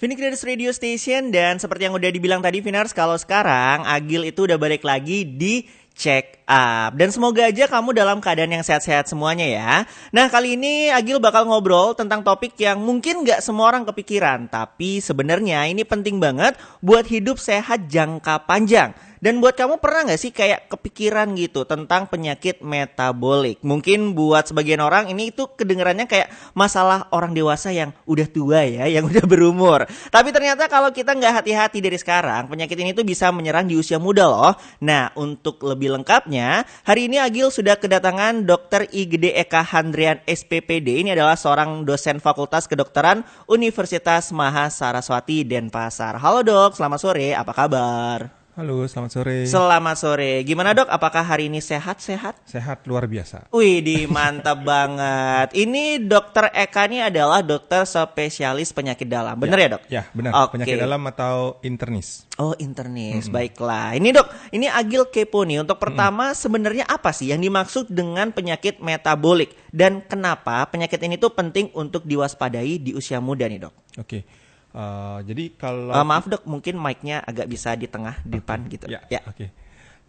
Finikriders Radio Station, dan seperti yang udah dibilang tadi Vinars, kalau sekarang Agil itu udah balik lagi di check up. Dan semoga aja kamu dalam keadaan yang sehat-sehat semuanya ya. Nah, kali ini Agil bakal ngobrol tentang topik yang mungkin gak semua orang kepikiran, tapi sebenarnya ini penting banget buat hidup sehat jangka panjang. Dan buat kamu pernah gak sih kayak kepikiran gitu tentang penyakit metabolik? Mungkin buat sebagian orang ini itu kedengarannya kayak masalah orang dewasa yang udah tua ya, yang udah berumur. Tapi ternyata kalau kita gak hati-hati dari sekarang, penyakit ini tuh bisa menyerang di usia muda loh. Nah, untuk lebih lengkapnya, hari ini Agil sudah kedatangan Dr. I Gede Eka Handrian SPPD. Ini adalah seorang dosen Fakultas Kedokteran Universitas Mahasaraswati Denpasar. Halo dok, selamat sore, apa kabar? Halo, selamat sore. Selamat sore. Gimana dok? Apakah hari ini sehat-sehat? Sehat luar biasa. Wih, mantap banget. Ini dokter Eka ini adalah dokter spesialis penyakit dalam. Bener ya dok? Ya, benar. Oke. Penyakit dalam atau internis. Oh, internis. Baiklah. Ini dok, ini Agil kepo nih. Untuk pertama, sebenarnya apa sih yang dimaksud dengan penyakit metabolik? Dan kenapa penyakit ini tuh penting untuk diwaspadai di usia muda nih dok? Oke. Jadi kalau Maaf dok, mungkin mic-nya agak bisa di tengah, di depan gitu. Ya. Oke.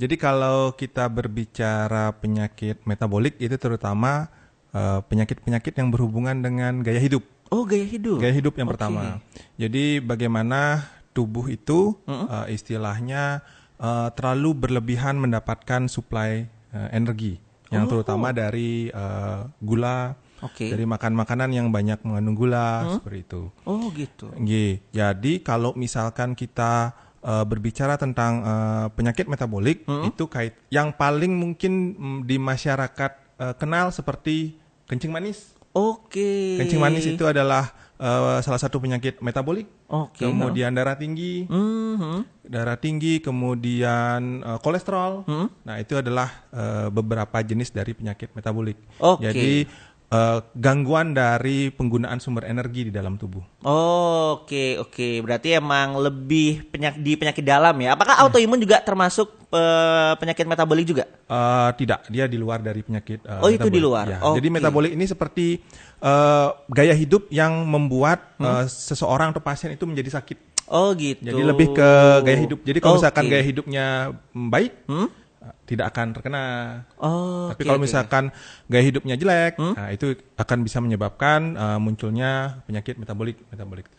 Jadi kalau kita berbicara penyakit metabolik itu terutama penyakit-penyakit yang berhubungan dengan gaya hidup. Oh, gaya hidup. Gaya hidup yang pertama. Jadi bagaimana tubuh itu istilahnya terlalu berlebihan mendapatkan suplai energi yang terutama dari gula. Dari makan makanan yang banyak mengandung gula, seperti itu. Oh gitu. Jadi kalau misalkan kita berbicara tentang penyakit metabolik, itu yang paling mungkin di masyarakat kenal seperti kencing manis. Oke. Kencing manis itu adalah salah satu penyakit metabolik. Kemudian darah tinggi, kemudian kolesterol. Nah itu adalah beberapa jenis dari penyakit metabolik. Jadi gangguan dari penggunaan sumber energi di dalam tubuh. Oke. Berarti emang lebih di penyakit dalam ya. Apakah autoimun juga termasuk penyakit metabolik juga? Tidak, dia di luar dari penyakit metabolik. Itu di luar. Ya. Jadi metabolik ini seperti gaya hidup yang membuat seseorang atau pasien itu menjadi sakit. Oh gitu. Jadi lebih ke gaya hidup. Jadi kalau misalkan gaya hidupnya baik, tidak akan terkena. Tapi kalau misalkan gaya hidupnya jelek, nah itu akan bisa menyebabkan munculnya penyakit metabolik.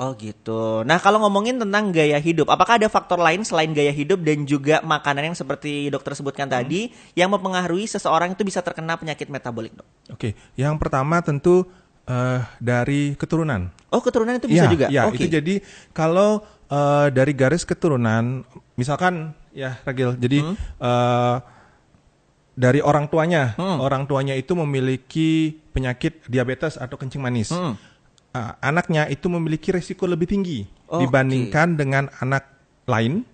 Oh gitu. Nah kalau ngomongin tentang gaya hidup, apakah ada faktor lain selain gaya hidup dan juga makanan yang seperti dokter sebutkan tadi yang mempengaruhi seseorang itu bisa terkena penyakit metabolik, dok? Oke, yang pertama tentu dari keturunan. Oh, keturunan itu bisa juga? Ya, itu jadi kalau dari garis keturunan, misalkan ya Ragil, jadi dari orang tuanya itu memiliki penyakit diabetes atau kencing manis. Anaknya itu memiliki risiko lebih tinggi dibandingkan dengan anak lain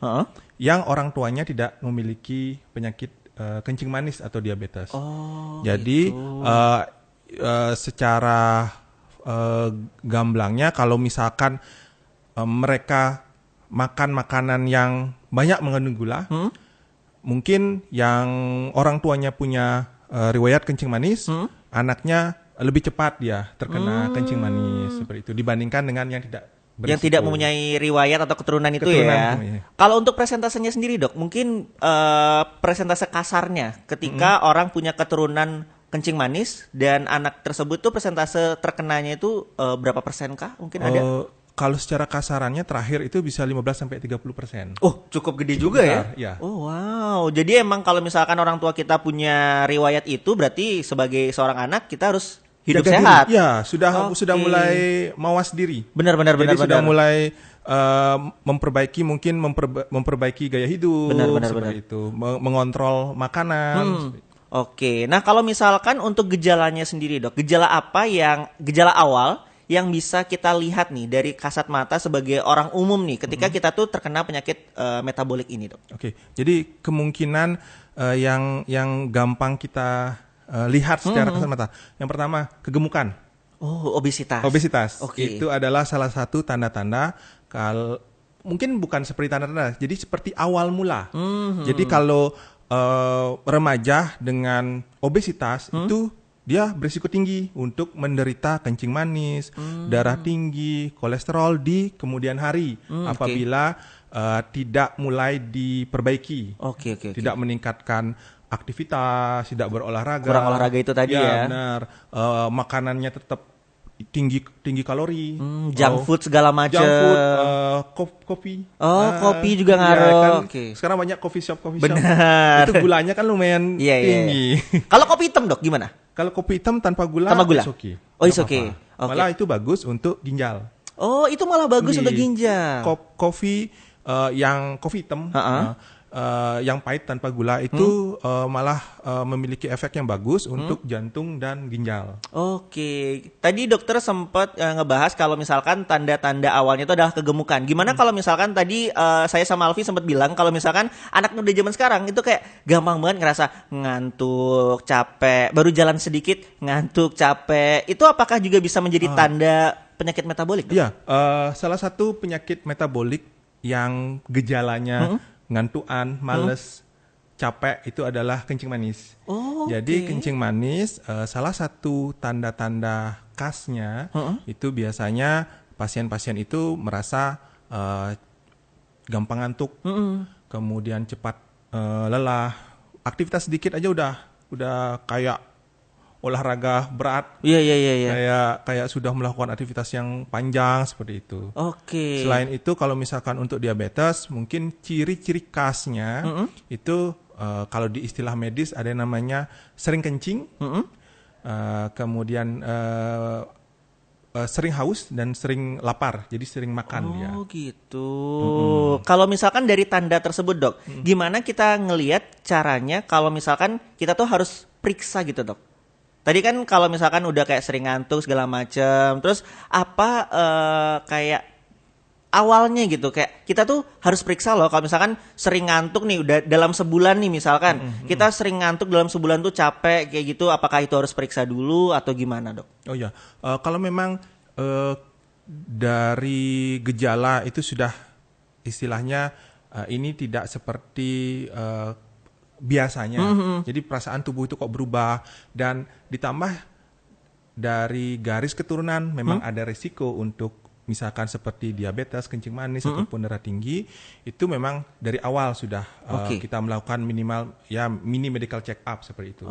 yang orang tuanya tidak memiliki penyakit kencing manis atau diabetes. Jadi secara gamblangnya kalau misalkan mereka makan makanan yang banyak mengandung gula, mungkin yang orang tuanya punya riwayat kencing manis, anaknya lebih cepat dia terkena kencing manis seperti itu dibandingkan dengan yang tidak berisiko. Yang tidak mempunyai riwayat atau keturunan itu ya. Kalau untuk presentasenya sendiri dok, mungkin presentase kasarnya ketika orang punya keturunan kencing manis dan anak tersebut tuh persentase terkenanya itu berapa persen kah? Mungkin ada? Kalau secara kasarannya terakhir itu bisa 15-30%. Oh, cukup gede juga besar, ya? Oh, wow. Jadi emang kalau misalkan orang tua kita punya riwayat itu, berarti sebagai seorang anak kita harus hidup sehat. Ya, sudah mulai mawas diri. Benar. Sudah mulai memperbaiki gaya hidup. Seperti itu. Mengontrol makanan. Oke. Nah, kalau misalkan untuk gejalanya sendiri, dok, gejala awal yang bisa kita lihat nih dari kasat mata sebagai orang umum nih ketika kita tuh terkena penyakit metabolik ini, dok? Oke. Jadi kemungkinan yang gampang kita lihat secara kasat mata. Yang pertama, kegemukan. Oh, obesitas. Itu adalah salah satu tanda-tanda mungkin bukan seperti tanda-tanda, jadi seperti awal mula. Jadi kalau remaja dengan obesitas itu dia berisiko tinggi untuk menderita kencing manis, darah tinggi, kolesterol di kemudian hari apabila tidak mulai diperbaiki. Tidak meningkatkan aktivitas, tidak berolahraga. Kurang olahraga itu tadi ya. Benar. Makanannya tetap tinggi kalori. Junk food segala macam. Kopi. Kopi juga ngaruh. Sekarang banyak coffee shop. Benar. Itu gulanya kan lumayan tinggi. Kalau kopi hitam dok gimana? Kalau kopi hitam tanpa gula. It's okay. It's okay. Malah itu bagus untuk ginjal. Oh, itu malah bagus untuk ginjal. Kopi hitam. Yang pahit tanpa gula itu malah memiliki efek yang bagus untuk jantung dan ginjal. Tadi dokter sempat ngebahas kalau misalkan tanda-tanda awalnya itu adalah kegemukan. Gimana kalau misalkan tadi saya sama Alfi sempat bilang kalau misalkan anak muda zaman sekarang itu kayak gampang banget ngerasa ngantuk, capek, baru jalan sedikit ngantuk, capek. Itu apakah juga bisa menjadi tanda penyakit metabolik? Iya, salah satu penyakit metabolik yang gejalanya ngantuan, males, capek itu adalah kencing manis. Jadi kencing manis salah satu tanda-tanda khasnya itu biasanya pasien-pasien itu merasa gampang ngantuk, kemudian cepat lelah, aktivitas sedikit aja udah kayak olahraga berat. Iya. Kayak sudah melakukan aktivitas yang panjang seperti itu. Selain itu kalau misalkan untuk diabetes, mungkin ciri-ciri khasnya itu kalau di istilah medis ada yang namanya sering kencing, kemudian sering haus dan sering lapar, jadi sering makan dia. Gitu. Kalau misalkan dari tanda tersebut dok, gimana kita ngelihat caranya kalau misalkan kita tuh harus periksa gitu dok? Tadi kan kalau misalkan udah kayak sering ngantuk segala macem, terus apa kayak awalnya gitu, kayak kita tuh harus periksa loh kalau misalkan sering ngantuk nih udah dalam sebulan nih misalkan, kita sering ngantuk dalam sebulan tuh capek kayak gitu, apakah itu harus periksa dulu atau gimana dok? Kalau memang dari gejala itu sudah istilahnya ini tidak seperti biasanya, jadi perasaan tubuh itu kok berubah dan ditambah dari garis keturunan memang ada resiko untuk misalkan seperti diabetes, kencing manis ataupun darah tinggi, itu memang dari awal sudah kita melakukan minimal mini medical check up seperti itu,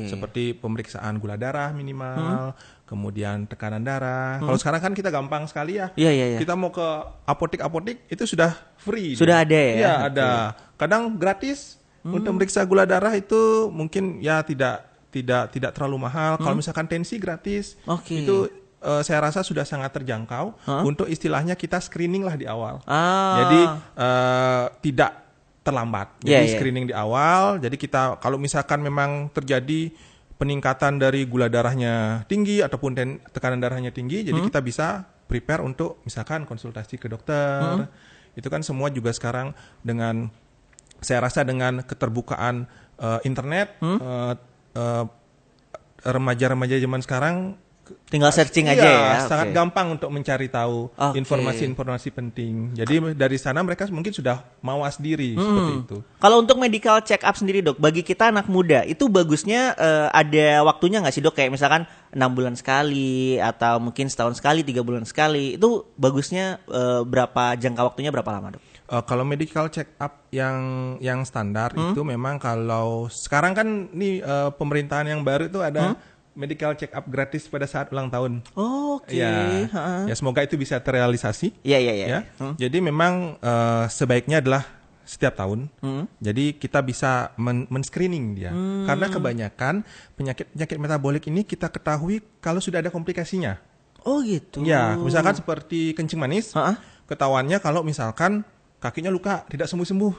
seperti pemeriksaan gula darah minimal, kemudian tekanan darah. Kalau sekarang kan kita gampang sekali ya, kita mau ke apotek itu sudah free, sudah ada ya? Iya ada, kadang gratis. Untuk meriksa gula darah itu mungkin tidak terlalu mahal. Kalau misalkan tensi gratis, itu saya rasa sudah sangat terjangkau. Untuk istilahnya kita screening lah di awal. Jadi tidak terlambat. Jadi screening di awal. Jadi kita kalau misalkan memang terjadi peningkatan dari gula darahnya tinggi ataupun tekanan darahnya tinggi, jadi kita bisa prepare untuk misalkan konsultasi ke dokter. Itu kan semua juga sekarang saya rasa dengan keterbukaan internet, remaja-remaja zaman sekarang tinggal searching aja ya. Sangat gampang untuk mencari tahu informasi-informasi penting. Jadi dari sana mereka mungkin sudah mawas diri seperti itu. Kalau untuk medical check up sendiri dok, bagi kita anak muda itu bagusnya ada waktunya nggak sih dok? Kayak misalkan 6 bulan sekali atau mungkin setahun sekali, 3 bulan sekali. Itu bagusnya jangka waktunya berapa lama dok? Kalau medical check up yang standar itu memang kalau sekarang kan nih pemerintahan yang baru itu ada medical check up gratis pada saat ulang tahun. Ya semoga itu bisa terrealisasi. Iya. Jadi memang sebaiknya adalah setiap tahun. Jadi kita bisa men-screening dia. Karena kebanyakan penyakit metabolik ini kita ketahui kalau sudah ada komplikasinya. Gitu. Ya, misalkan seperti kencing manis, ketahuannya kalau misalkan kakinya luka, tidak sembuh-sembuh.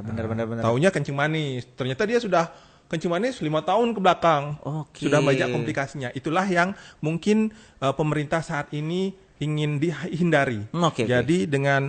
Benar. Taunya kencing manis. Ternyata dia sudah kencing manis 5 tahun ke belakang. Sudah banyak komplikasinya. Itulah yang mungkin pemerintah saat ini ingin dihindari. Jadi dengan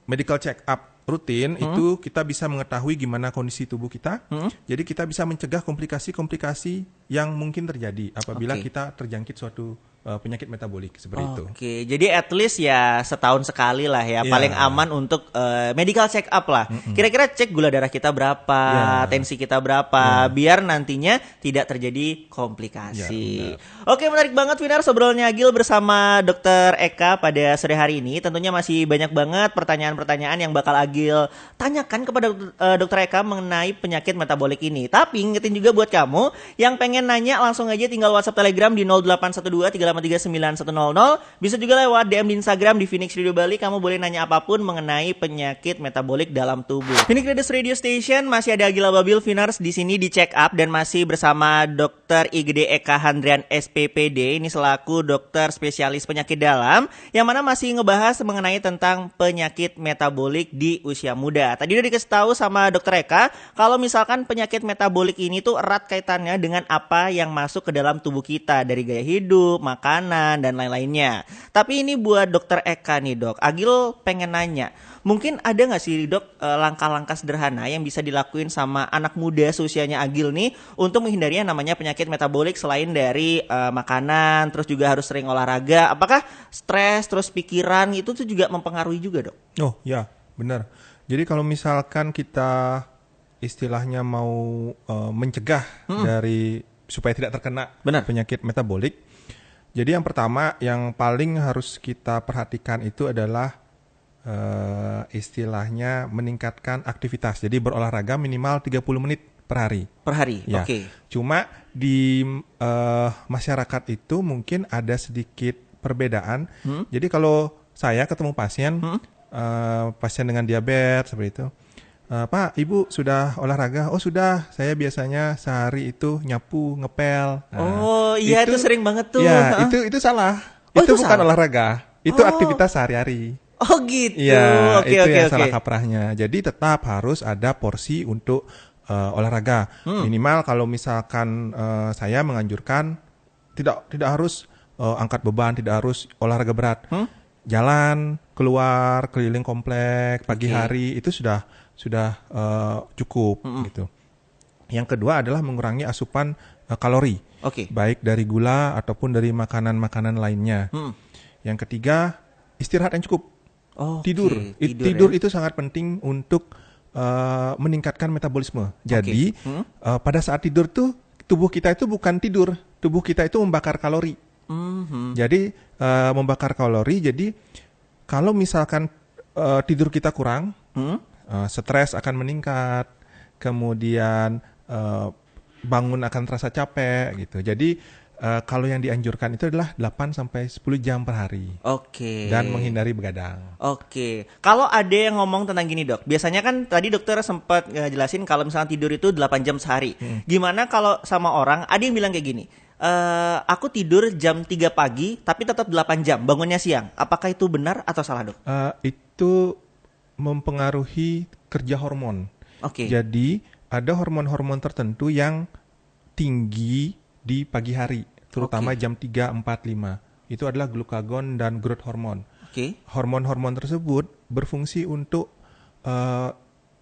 medical check up rutin itu kita bisa mengetahui gimana kondisi tubuh kita. Jadi kita bisa mencegah komplikasi-komplikasi yang mungkin terjadi apabila kita terjangkit suatu penyakit metabolik seperti itu. Oke, jadi at least ya setahun sekali lah ya, paling aman untuk medical check up lah. Kira-kira cek gula darah kita berapa, tensi kita berapa, biar nantinya tidak terjadi komplikasi. Oke, menarik banget Vinar obrolannya Agil bersama Dr. Eka pada sore hari ini. Tentunya masih banyak banget pertanyaan-pertanyaan yang bakal Agil tanyakan kepada Dr. Eka mengenai penyakit metabolik ini. Tapi ingetin juga buat kamu yang pengen nanya, langsung aja tinggal WhatsApp Telegram di 0812 3839100. Bisa juga lewat DM di Instagram di Phoenix Radio Bali. Kamu boleh nanya apapun mengenai penyakit metabolik dalam tubuh. Phoenix Radio Station masih ada Agil Ababil Finars di sini di check up dan masih bersama Dr. IGD Eka Handrian SPPD. Ini selaku dokter spesialis penyakit dalam yang mana masih ngebahas mengenai tentang penyakit metabolik di usia muda. Tadi udah dikasih tahu sama Dr. Eka kalau misalkan penyakit metabolik ini tuh erat kaitannya dengan apa yang masuk ke dalam tubuh kita dari gaya hidup, makanan, dan lain-lainnya. Tapi ini buat Dr. Eka nih dok, Agil pengen nanya, mungkin ada nggak sih dok langkah-langkah sederhana yang bisa dilakuin sama anak muda seusianya Agil nih untuk menghindari yang namanya penyakit metabolik selain dari makanan, terus juga harus sering olahraga. Apakah stres, terus pikiran itu tuh juga mempengaruhi juga dok? Oh ya, benar. Jadi kalau misalkan kita istilahnya mau mencegah dari supaya tidak terkena penyakit metabolik. Jadi yang pertama yang paling harus kita perhatikan itu adalah istilahnya meningkatkan aktivitas. Jadi berolahraga minimal 30 menit per hari. Per hari, ya. Oke. Cuma di masyarakat itu mungkin ada sedikit perbedaan. Jadi kalau saya ketemu pasien, pasien dengan diabetes seperti itu, Pak, Ibu sudah olahraga? Oh sudah, saya biasanya sehari itu nyapu, ngepel. Oh iya itu sering banget tuh. Ya, itu salah. Itu bukan salah. Olahraga, itu aktivitas sehari-hari. Oh gitu. Iya, itu yang salah kaprahnya. Jadi tetap harus ada porsi untuk olahraga. Minimal kalau misalkan saya menganjurkan tidak harus angkat beban, tidak harus olahraga berat. Jalan, keluar, keliling komplek pagi hari itu sudah cukup gitu. Yang kedua adalah mengurangi asupan kalori, baik dari gula ataupun dari makanan-makanan lainnya. Yang ketiga, istirahat yang cukup. Tidur itu sangat penting untuk meningkatkan metabolisme. Jadi pada saat tidur tuh tubuh kita itu bukan tidur, tubuh kita itu membakar kalori. Jadi membakar kalori. Jadi kalau misalkan tidur kita kurang, stres akan meningkat, kemudian bangun akan terasa capek gitu. Jadi kalau yang dianjurkan itu adalah 8-10 jam per hari. Dan menghindari begadang. Kalau ada yang ngomong tentang gini dok, biasanya kan tadi dokter sempat ngejelasin kalau misalnya tidur itu 8 jam sehari. Gimana kalau sama orang, ada yang bilang kayak gini, aku tidur jam 3 pagi tapi tetap 8 jam, bangunnya siang. Apakah itu benar atau salah dok? Itu mempengaruhi kerja hormon. Jadi ada hormon-hormon tertentu yang tinggi di pagi hari, terutama jam 3, 4, 5. Itu adalah glukagon dan growth hormone. Hormon-hormon tersebut berfungsi untuk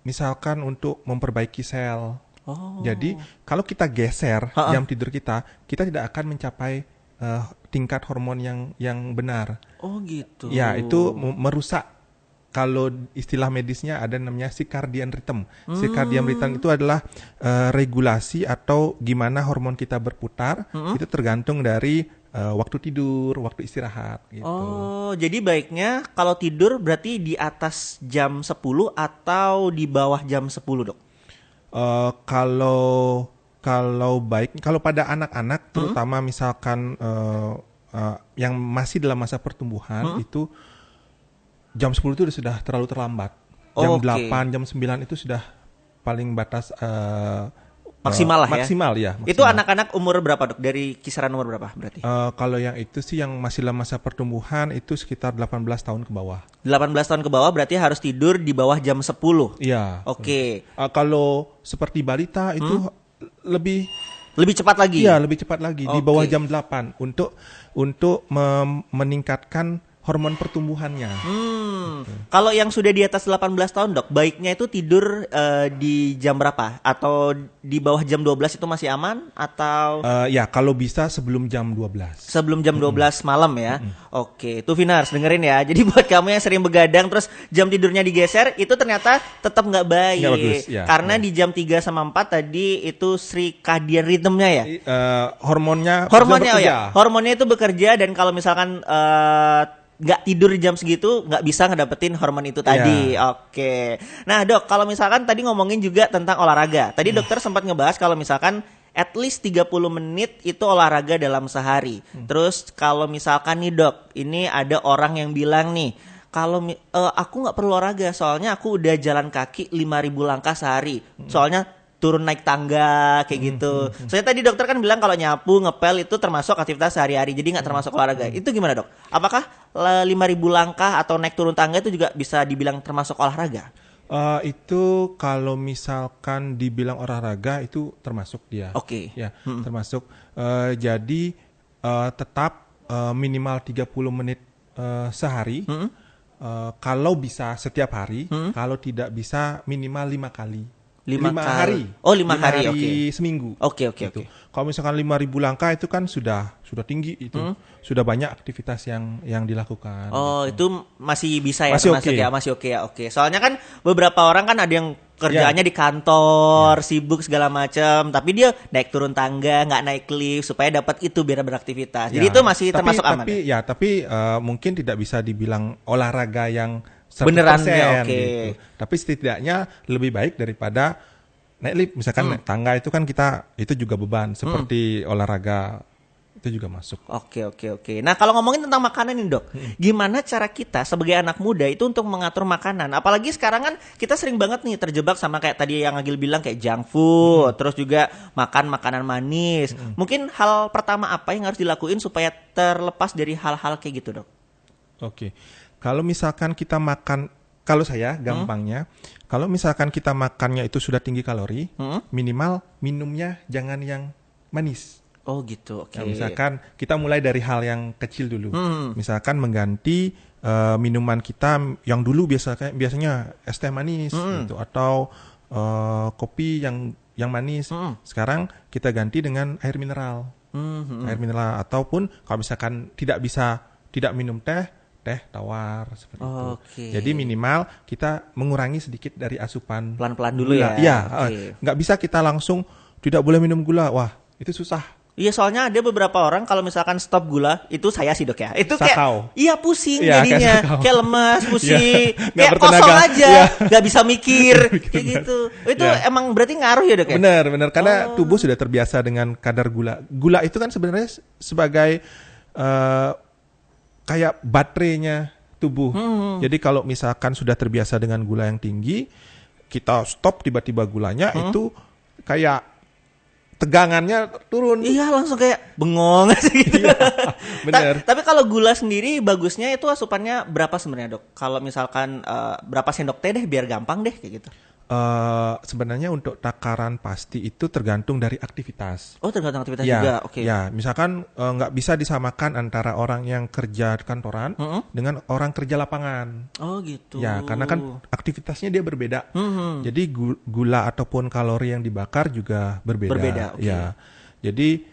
misalkan untuk memperbaiki sel. Jadi kalau kita geser jam tidur kita tidak akan mencapai tingkat hormon yang benar. Gitu. Ya, itu merusak. Kalau istilah medisnya ada namanya circadian rhythm. Circadian rhythm itu adalah regulasi atau gimana hormon kita berputar. Itu tergantung dari waktu tidur, waktu istirahat gitu. Jadi baiknya kalau tidur berarti di atas jam 10 atau di bawah jam 10 dok? Kalau baik, kalau pada anak-anak terutama misalkan yang masih dalam masa pertumbuhan itu jam 10 itu sudah terlalu terlambat. Jam 8, jam 9 itu sudah paling batas maksimal lah ya. Maksimal. Itu anak-anak umur berapa dok? Dari kisaran umur berapa berarti? Kalau yang itu sih yang masih dalam masa pertumbuhan itu sekitar 18 tahun ke bawah. 18 tahun ke bawah berarti harus tidur di bawah jam 10. Iya. Kalau seperti balita itu lebih cepat lagi. Iya, lebih cepat lagi di bawah jam 8 untuk meningkatkan hormon pertumbuhannya. Kalau yang sudah di atas 18 tahun dok, baiknya itu tidur di jam berapa? Atau di bawah jam 12 itu masih aman? Atau Ya kalau bisa sebelum jam 12. sebelum jam 12 malam ya? Oke, tuh Vinars dengerin ya. Jadi buat kamu yang sering begadang terus jam tidurnya digeser, itu ternyata tetap nggak baik. Nggak bagus, ya. Karena di jam 3 sama 4 tadi itu circadian rhythmnya ya? Hormonnya Oh ya, hormonnya itu bekerja dan kalau misalkan nggak tidur di jam segitu nggak bisa ngedapetin hormon itu tadi. Oke. Nah dok, kalau misalkan tadi ngomongin juga tentang olahraga. Tadi dokter sempat ngebahas kalau misalkan at least 30 menit itu olahraga dalam sehari. Terus kalau misalkan nih dok, ini ada orang yang bilang nih, kalau aku nggak perlu olahraga soalnya aku udah jalan kaki 5.000 langkah sehari. Soalnya turun naik tangga kayak gitu. Soalnya tadi dokter kan bilang kalau nyapu, ngepel itu termasuk aktivitas sehari-hari, jadi nggak termasuk olahraga. Itu gimana dok? Apakah 5.000 langkah atau naik turun tangga itu juga bisa dibilang termasuk olahraga? Itu kalau misalkan dibilang olahraga itu termasuk dia. Oke. Ya, termasuk. Jadi tetap minimal 30 menit sehari. Kalau bisa setiap hari, kalau tidak bisa minimal 5 kali. 5 hari. Oh, 5 hari, oke. Seminggu. Oke. Kalau misalkan 5.000 langkah itu kan sudah tinggi itu. Sudah banyak aktivitas yang dilakukan. Oh, gitu. itu masih bisa ya, Masih termasuk oke. ya, masih oke ya. Oke. Soalnya kan beberapa orang kan ada yang kerjaannya di kantor, sibuk segala macam, tapi dia naik turun tangga, nggak naik lift supaya dapat itu biar beraktivitas. Jadi itu masih termasuk aman. Tapi mungkin tidak bisa dibilang olahraga yang 100% beneran ya, oke. gitu. Tapi setidaknya lebih baik daripada naik lift. Misalkan naik tangga itu kan itu juga beban. Seperti olahraga itu juga masuk. Oke. Nah kalau ngomongin tentang makanan nih dok, gimana cara kita sebagai anak muda itu untuk mengatur makanan? Apalagi sekarang kan kita sering banget nih terjebak sama kayak tadi yang Agil bilang kayak junk food, terus juga makan makanan manis. Mungkin hal pertama apa yang harus dilakuin supaya terlepas dari hal-hal kayak gitu dok? Oke. Kalau misalkan kita makan, kalau saya gampangnya, kalau misalkan kita makannya itu sudah tinggi kalori, minimal minumnya jangan yang manis. Oh gitu, oke. Nah, misalkan kita mulai dari hal yang kecil dulu. Misalkan mengganti minuman kita yang dulu biasanya es teh manis gitu, atau kopi yang manis. Sekarang kita ganti dengan air mineral. Air mineral, ataupun kalau misalkan tidak minum teh tawar seperti itu. Jadi minimal kita mengurangi sedikit dari asupan pelan-pelan dulu gula. ya. Nggak bisa kita langsung tidak boleh minum gula. Wah, itu susah. Iya, soalnya ada beberapa orang kalau misalkan stop gula, itu saya sih dok ya. Itu sakau. Kayak pusing jadinya, kayak lemas, pusing, kayak bertenaga. kosong aja, nggak bisa mikir, kayak gitu. Itu emang berarti ngaruh ya dok ya? Benar, karena tubuh sudah terbiasa dengan kadar gula. Gula itu kan sebenarnya sebagai kayak baterainya tubuh. Jadi kalau misalkan sudah terbiasa dengan gula yang tinggi, kita stop tiba-tiba gulanya itu kayak tegangannya turun. Iya, langsung kayak bengong aja gitu. Iya, benar. Tapi kalau gula sendiri bagusnya itu asupannya berapa sebenarnya dok? Kalau misalkan berapa sendok teh deh biar gampang deh kayak gitu. Sebenarnya untuk takaran pasti itu tergantung dari aktivitas. Oh, tergantung aktivitas juga. Oke. Ya, misalkan nggak bisa disamakan antara orang yang kerja kantoran dengan orang kerja lapangan. Oh gitu. Ya, karena kan aktivitasnya dia berbeda. Jadi gula ataupun kalori yang dibakar juga berbeda. Okay. Ya, jadi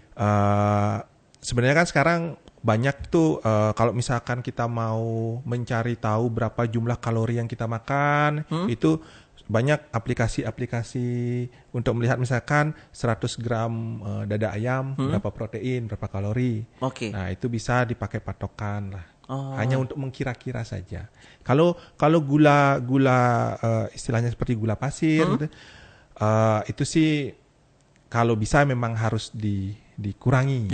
sebenarnya kan sekarang banyak tuh kalau misalkan kita mau mencari tahu berapa jumlah kalori yang kita makan, itu banyak aplikasi-aplikasi untuk melihat misalkan 100 gram dada ayam, berapa protein, berapa kalori. Nah, itu bisa dipakai patokan lah. Hanya untuk mengkira-kira saja. Kalau gula istilahnya seperti gula pasir gitu, itu sih kalau bisa memang harus dikurangin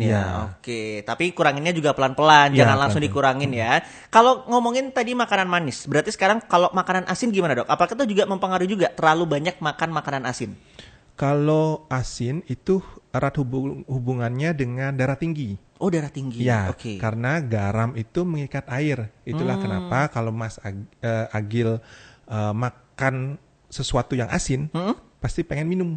ya. Oke, tapi kuranginnya juga pelan-pelan, jangan langsung dikurangin ya. Kalau ngomongin tadi makanan manis, berarti sekarang kalau makanan asin gimana dok? Apakah itu juga mempengaruhi juga terlalu banyak makan makanan asin? Kalau asin itu erat hubungannya dengan darah tinggi. Oh, darah tinggi. Ya, karena garam itu mengikat air. Itulah kenapa kalau Mas Agil makan sesuatu yang asin, pasti pengen minum.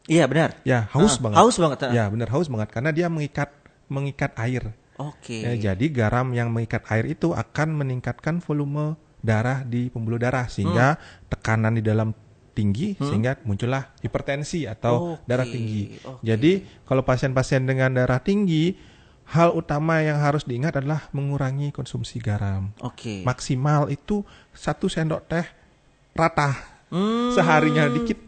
Iya benar. Ya, haus banget. Haus banget. Ya, benar haus banget karena dia mengikat air. Oke. Ya, jadi garam yang mengikat air itu akan meningkatkan volume darah di pembuluh darah sehingga tekanan di dalam tinggi sehingga muncullah hipertensi atau darah tinggi. Jadi kalau pasien-pasien dengan darah tinggi, hal utama yang harus diingat adalah mengurangi konsumsi garam. Maksimal itu 1 sendok teh rata seharinya dikit.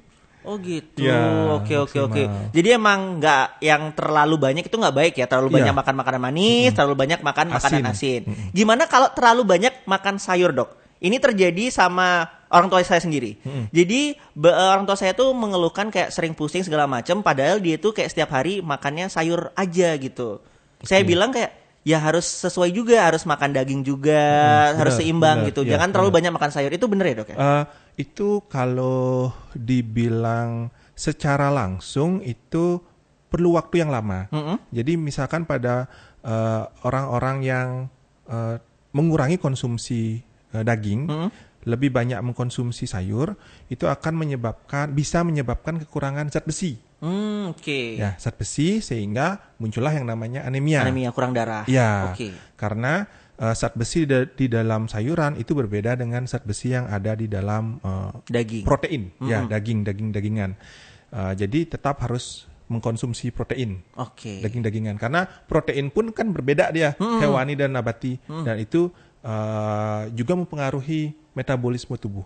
Oh gitu. Ya, Oke. Jadi emang nggak yang terlalu banyak itu nggak baik ya. Terlalu banyak makan makanan manis, terlalu banyak makan makanan asin. Gimana kalau terlalu banyak makan sayur, Dok? Ini terjadi sama orang tua saya sendiri. Jadi orang tua saya tuh mengeluhkan kayak sering pusing segala macam, padahal dia tuh kayak setiap hari makannya sayur aja gitu. Saya bilang kayak ya harus sesuai juga, harus makan daging juga, harus seimbang gitu. Jangan terlalu banyak makan sayur. Itu bener ya, Dok ya? Itu kalau dibilang secara langsung itu perlu waktu yang lama. Jadi misalkan pada orang-orang yang mengurangi konsumsi daging, lebih banyak mengkonsumsi sayur, itu akan bisa menyebabkan kekurangan zat besi. Ya, zat besi sehingga muncullah yang namanya anemia. Anemia, kurang darah. Ya, karena zat besi di dalam sayuran itu berbeda dengan zat besi yang ada di dalam daging. Protein. Ya, dagingan. Jadi tetap harus mengkonsumsi protein. Daging-dagingan. Karena protein pun kan berbeda dia, hewani dan nabati. Dan itu juga mempengaruhi metabolisme tubuh.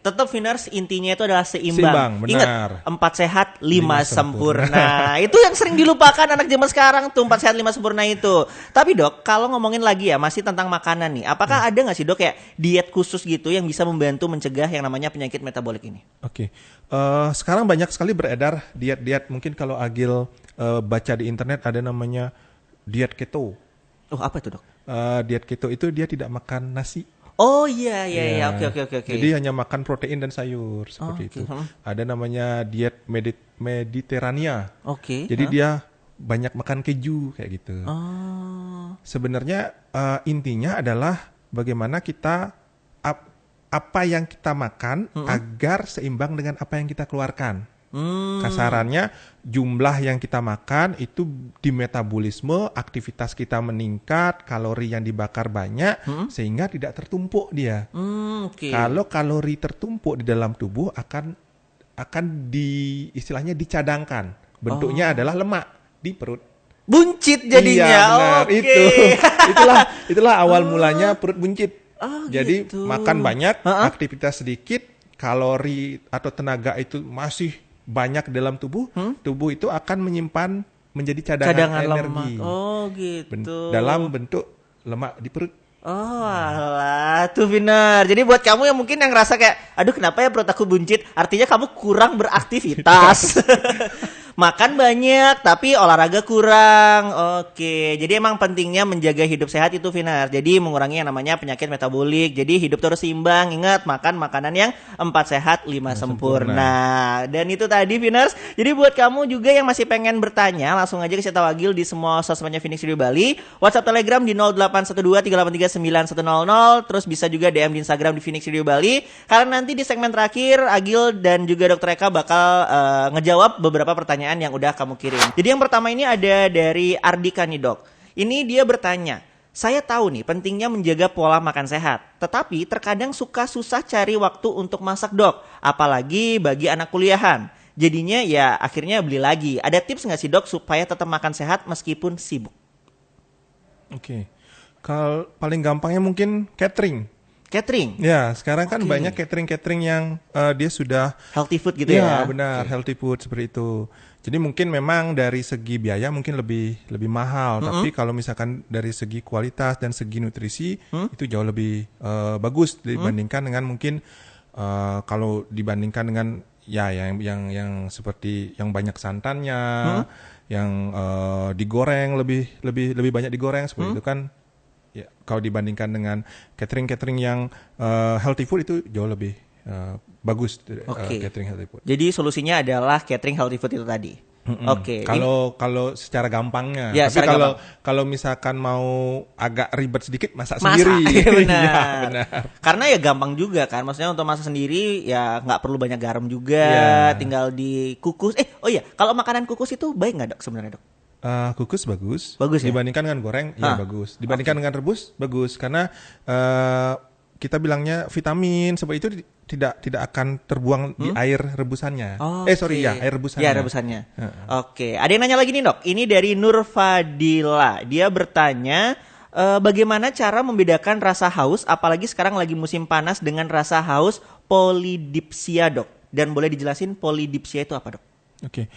Tetap Vinars intinya itu adalah seimbang. Seimbang, benar. Ingat, 4 sehat, 5 sempurna. Itu yang sering dilupakan anak zaman sekarang tuh, 4 sehat, 5 sempurna itu. Tapi Dok, kalau ngomongin lagi ya, masih tentang makanan nih. Apakah ada nggak sih Dok kayak diet khusus gitu yang bisa membantu mencegah yang namanya penyakit metabolik ini? Sekarang banyak sekali beredar diet-diet. Mungkin kalau Agil baca di internet ada namanya diet keto. Apa itu Dok? Diet keto itu dia tidak makan nasi. Iya. Oke. Jadi hanya makan protein dan sayur seperti itu. Ada namanya diet Mediterania. Jadi dia banyak makan keju kayak gitu. Sebenarnya intinya adalah bagaimana kita apa yang kita makan agar seimbang dengan apa yang kita keluarkan. Kasarannya jumlah yang kita makan itu di metabolisme, aktivitas kita meningkat, kalori yang dibakar banyak sehingga tidak tertumpuk dia. Kalau kalori tertumpuk di dalam tubuh akan istilahnya dicadangkan. Bentuknya adalah lemak di perut. Buncit jadinya. Iya, benar. Itulah awal mulanya perut buncit. Jadi gitu. Makan banyak, aktivitas sedikit, kalori atau tenaga itu masih banyak dalam tubuh, tubuh itu akan menyimpan menjadi cadangan energi. Gitu. Dalam bentuk lemak di perut. Alah, tuh benar. Jadi buat kamu yang mungkin yang ngerasa kayak, aduh kenapa ya perut aku buncit, artinya kamu kurang beraktivitas. Makan banyak tapi olahraga kurang. Jadi emang pentingnya menjaga hidup sehat itu Vinar. Jadi mengurangi yang namanya penyakit metabolik. Jadi hidup terus seimbang. Ingat makan makanan yang 4 sehat 5 sempurna. Dan itu tadi Vinars. Jadi buat kamu juga yang masih pengen bertanya, langsung aja ke Seta Wagil di semua sosmednya Phoenix Studio Bali. WhatsApp Telegram di 0812-383-9100. Terus bisa juga DM di Instagram di Phoenix Studio Bali. Karena nanti di segmen terakhir Agil dan juga Dr. Eka bakal ngejawab beberapa pertanyaan yang udah kamu kirim. Jadi yang pertama ini ada dari Ardika nih Dok. Ini dia bertanya, saya tahu nih pentingnya menjaga pola makan sehat, tetapi terkadang suka susah cari waktu untuk masak Dok, apalagi bagi anak kuliahan. Jadinya ya akhirnya beli lagi. Ada tips nggak sih Dok supaya tetap makan sehat meskipun sibuk? Kalau paling gampangnya mungkin catering. Ya, sekarang kan banyak catering yang dia sudah healthy food gitu ya. Ya, benar, healthy food seperti itu. Jadi mungkin memang dari segi biaya mungkin lebih mahal, tapi kalau misalkan dari segi kualitas dan segi nutrisi itu jauh lebih bagus dibandingkan dengan mungkin kalau dibandingkan dengan ya yang seperti yang banyak santannya, yang digoreng lebih banyak digoreng seperti itu kan. Ya, kalau dibandingkan dengan catering yang healthy food itu jauh lebih bagus catering healthy food. Jadi solusinya adalah catering healthy food itu tadi. Kalau secara gampangnya, ya, tapi kalau misalkan mau agak ribet sedikit masak sendiri. Benar. Ya, benar. Karena ya gampang juga kan, maksudnya untuk masak sendiri ya nggak perlu banyak garam juga, tinggal dikukus. Kalau makanan kukus itu baik nggak Dok sebenarnya Dok? Kukus bagus. Bagus ya? Dibandingkan dengan goreng, ya bagus. Dibandingkan dengan rebus, bagus. Karena kita bilangnya vitamin seperti itu tidak akan terbuang di air rebusannya. Air rebusannya. Ya, rebusannya. Oke. Ada yang nanya lagi nih, Dok. Ini dari Nur Fadila. Dia bertanya, bagaimana cara membedakan rasa haus, apalagi sekarang lagi musim panas, dengan rasa haus polydipsia, Dok? Dan boleh dijelasin polydipsia itu apa, Dok? Oke,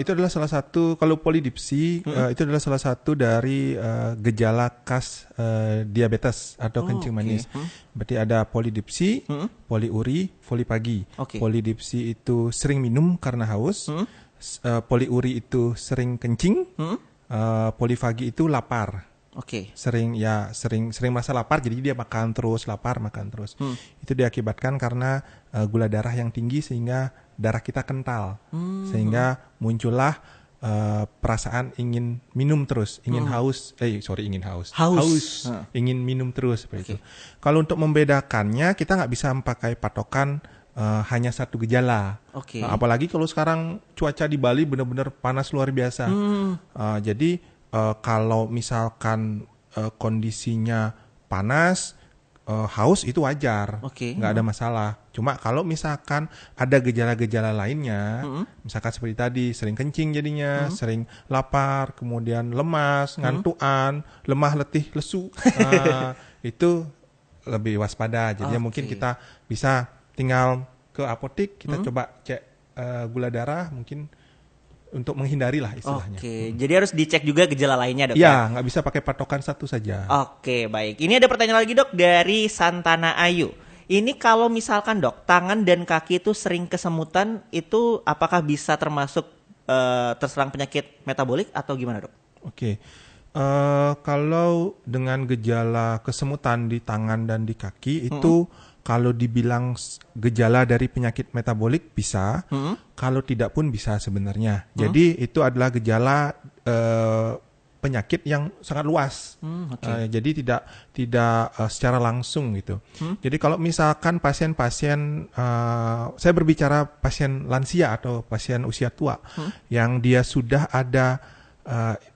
itu adalah salah satu, kalau polidipsi itu adalah salah satu dari gejala khas diabetes atau kencing manis. Berarti ada polidipsi, poliuri, polipagi. Polidipsi itu sering minum karena haus, poliuri itu sering kencing, polifagi itu lapar. Sering merasa lapar, jadi dia makan terus. Itu diakibatkan karena gula darah yang tinggi sehingga darah kita kental, sehingga muncullah perasaan ingin minum terus, ingin ingin minum terus seperti itu. Kalau untuk membedakannya kita nggak bisa memakai patokan hanya satu gejala. Apalagi kalau sekarang cuaca di Bali benar-benar panas luar biasa. Jadi kalau misalkan kondisinya panas, haus itu wajar, nggak ada masalah. Cuma kalau misalkan ada gejala-gejala lainnya, misalkan seperti tadi, sering kencing jadinya, sering lapar, kemudian lemas, ngantuan, lemah, letih, lesu, itu lebih waspada. Jadi mungkin kita bisa tinggal ke apotek, kita coba cek gula darah, mungkin untuk menghindari lah istilahnya. Jadi harus dicek juga gejala lainnya, Dok? Ya, nggak bisa pakai patokan satu saja. Baik. Ini ada pertanyaan lagi, Dok, dari Santana Ayu. Ini kalau misalkan, Dok, tangan dan kaki itu sering kesemutan, itu apakah bisa termasuk terserang penyakit metabolik atau gimana, Dok? Kalau dengan gejala kesemutan di tangan dan di kaki itu kalau dibilang gejala dari penyakit metabolik bisa, kalau tidak pun bisa sebenarnya. Jadi itu adalah gejala penyakit yang sangat luas. Jadi tidak secara langsung gitu. Jadi kalau misalkan pasien-pasien, saya berbicara pasien lansia atau pasien usia tua, yang dia sudah ada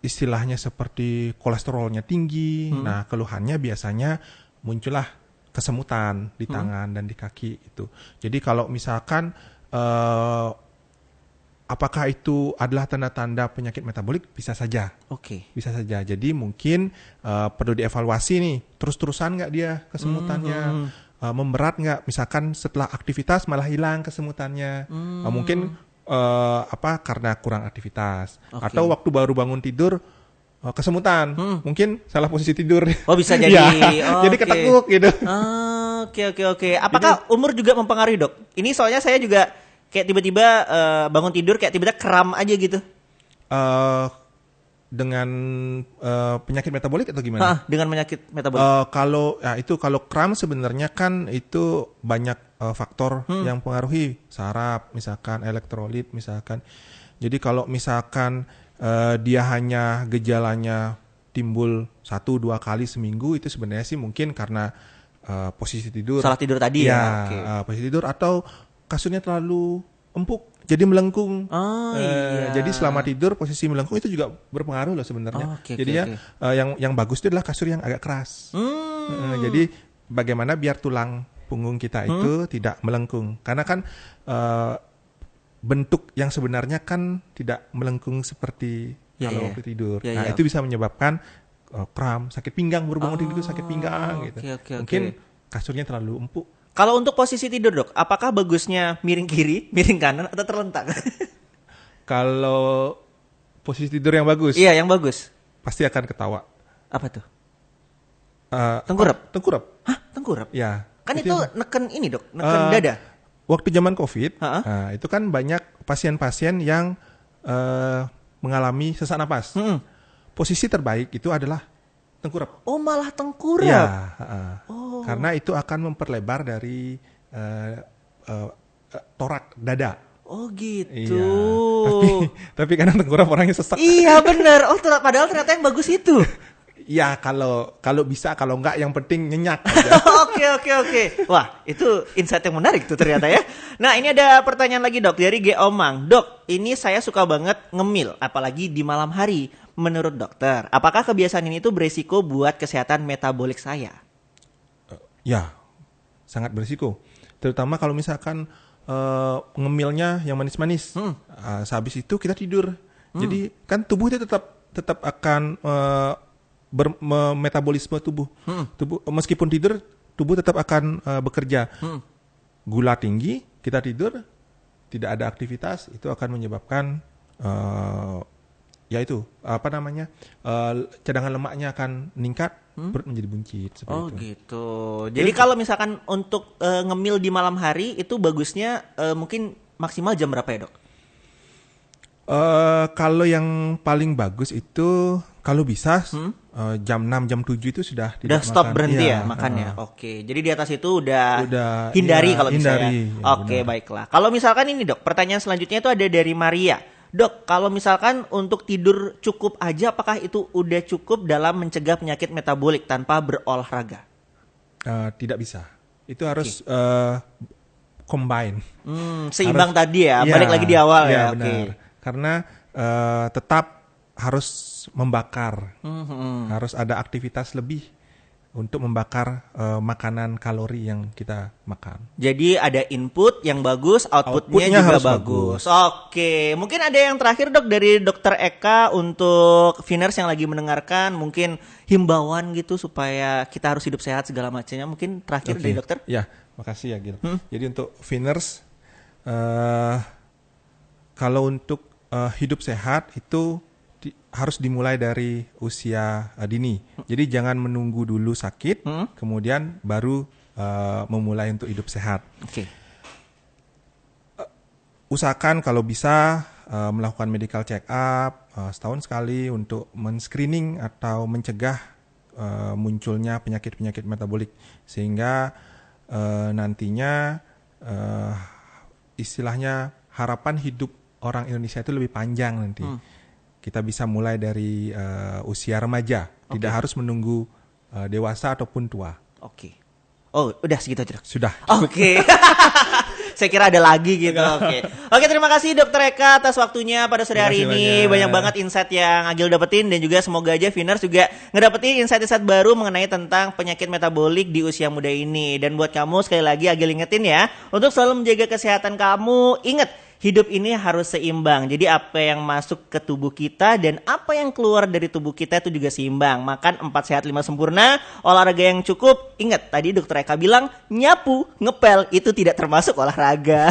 istilahnya seperti kolesterolnya tinggi, nah keluhannya biasanya muncullah kesemutan di tangan dan di kaki itu. Jadi kalau misalkan apakah itu adalah tanda-tanda penyakit metabolik? Bisa saja. Bisa saja. Jadi mungkin perlu dievaluasi nih, terus-terusan nggak dia kesemutannya, memberat nggak? Misalkan setelah aktivitas malah hilang kesemutannya, mungkin karena kurang aktivitas, atau waktu baru bangun tidur kesemutan, mungkin salah posisi tidur. Bisa jadi. Jadi ketekuk gitu. Oke. Apakah umur juga mempengaruhi, Dok? Ini soalnya saya juga kayak tiba-tiba bangun tidur kayak tiba-tiba kram aja gitu. Dengan penyakit metabolik atau gimana? Dengan penyakit metabolik. Kalau kram sebenarnya kan itu banyak faktor yang mempengaruhi, saraf, misalkan elektrolit, misalkan. Jadi kalau misalkan dia hanya gejalanya timbul 1-2 kali seminggu, itu sebenarnya sih mungkin karena posisi tidur. Salah tidur tadi ya? Posisi tidur atau kasurnya terlalu empuk, jadi melengkung. Jadi selama tidur posisi melengkung itu juga berpengaruh loh sebenarnya. Yang bagus itu adalah kasur yang agak keras. Jadi bagaimana biar tulang punggung kita itu tidak melengkung. Karena kan bentuk yang sebenarnya kan tidak melengkung seperti kalau waktu tidur. Itu bisa menyebabkan kram, sakit pinggang, baru bangun tidur sakit pinggang gitu. Mungkin kasurnya terlalu empuk. Kalau untuk posisi tidur, Dok, apakah bagusnya miring kiri, miring kanan, atau terlentang? Kalau posisi tidur yang bagus? Iya, yang bagus. Pasti akan ketawa. Apa tuh? Tengkurap? Tengkurap. Hah, tengkurap? Ya. Kan itu neken ini, Dok, neken dada. Waktu zaman COVID, itu kan banyak pasien-pasien yang mengalami sesak napas. Posisi terbaik itu adalah tengkurap. Malah tengkurap. Ya, karena itu akan memperlebar dari torak dada. Gitu. Iya. Tapi karena tengkurap orangnya sesak. Iya benar. Padahal ternyata yang bagus itu. ya kalau bisa, kalau enggak yang penting nyenyak aja. Oke. Wah, itu insight yang menarik tuh ternyata ya. Nah, ini ada pertanyaan lagi dok dari G. Omang. Dok, ini saya suka banget ngemil, apalagi di malam hari. Menurut dokter, apakah kebiasaan ini tuh beresiko buat kesehatan metabolik saya? Ya, sangat berisiko. Terutama kalau misalkan ngemilnya yang manis-manis. Sehabis itu kita tidur. Jadi kan tubuh itu tetap akan metabolisme tubuh. Tubuh meskipun tidur, tubuh tetap akan bekerja. Gula tinggi, kita tidur, tidak ada aktivitas, itu akan menyebabkan cadangan lemaknya akan meningkat, perut menjadi buncit seperti itu. Gitu. Jadi kalau misalkan untuk ngemil di malam hari itu bagusnya mungkin maksimal jam berapa ya, Dok? Kalau yang paling bagus itu kalau bisa jam 6, jam 7 itu sudah tidak stop makan. berhenti ya makannya. Oke. Jadi di atas itu udah hindari kalau misalnya. Oke, baiklah. Kalau misalkan ini, Dok, pertanyaan selanjutnya itu ada dari Maria. Dok, kalau misalkan untuk tidur cukup aja, apakah itu udah cukup dalam mencegah penyakit metabolik tanpa berolahraga? Tidak bisa. Itu harus combine. Seimbang tadi ya, balik lagi di awal ya. Benar. Okay. Karena tetap harus membakar, harus ada aktivitas lebih untuk membakar makanan kalori yang kita makan. Jadi ada input yang bagus, outputnya juga bagus. Oke, mungkin ada yang terakhir dok dari Dokter Eka untuk Viners yang lagi mendengarkan, mungkin himbauan gitu supaya kita harus hidup sehat segala macamnya. Mungkin terakhir dari dokter? Ya, makasih ya Gil. Jadi untuk Viners, kalau untuk hidup sehat itu harus dimulai dari usia dini. Jadi jangan menunggu dulu sakit, kemudian baru memulai untuk hidup sehat. Oke. Usahakan kalau bisa melakukan medical check up setahun sekali untuk men-screening atau mencegah munculnya penyakit-penyakit metabolik, sehingga nantinya istilahnya harapan hidup orang Indonesia itu lebih panjang nanti. Kita bisa mulai dari usia remaja, tidak harus menunggu dewasa ataupun tua. Oke. Oh, udah segitu aja, Dok? Sudah. Oke. Saya kira ada lagi gitu. Oke, terima kasih Dokter Eka atas waktunya pada sore hari ini. Banyak banget insight yang Agil dapetin, dan juga semoga aja Viners juga ngedapetin insight-insight baru mengenai tentang penyakit metabolik di usia muda ini. Dan buat kamu sekali lagi Agil ingetin ya, untuk selalu menjaga kesehatan kamu, ingat hidup ini harus seimbang. Jadi apa yang masuk ke tubuh kita dan apa yang keluar dari tubuh kita itu juga seimbang. Makan 4 sehat 5 sempurna, olahraga yang cukup. Ingat tadi Dokter Eka bilang nyapu, ngepel itu tidak termasuk olahraga.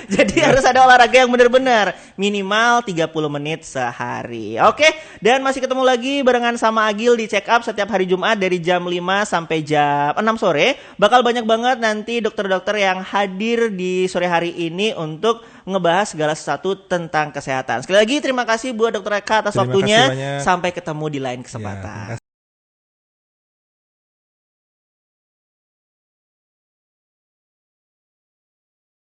Jadi harus ada olahraga yang benar-benar, minimal 30 menit sehari. Oke, dan masih ketemu lagi barengan sama Agil di check up setiap hari Jumat dari jam 5 sampai jam 6 sore. Bakal banyak banget nanti dokter-dokter yang hadir di sore hari ini untuk ngebahas segala sesuatu tentang kesehatan. Sekali lagi terima kasih buat Dokter Eka atas waktunya. Sampai ketemu di lain kesempatan.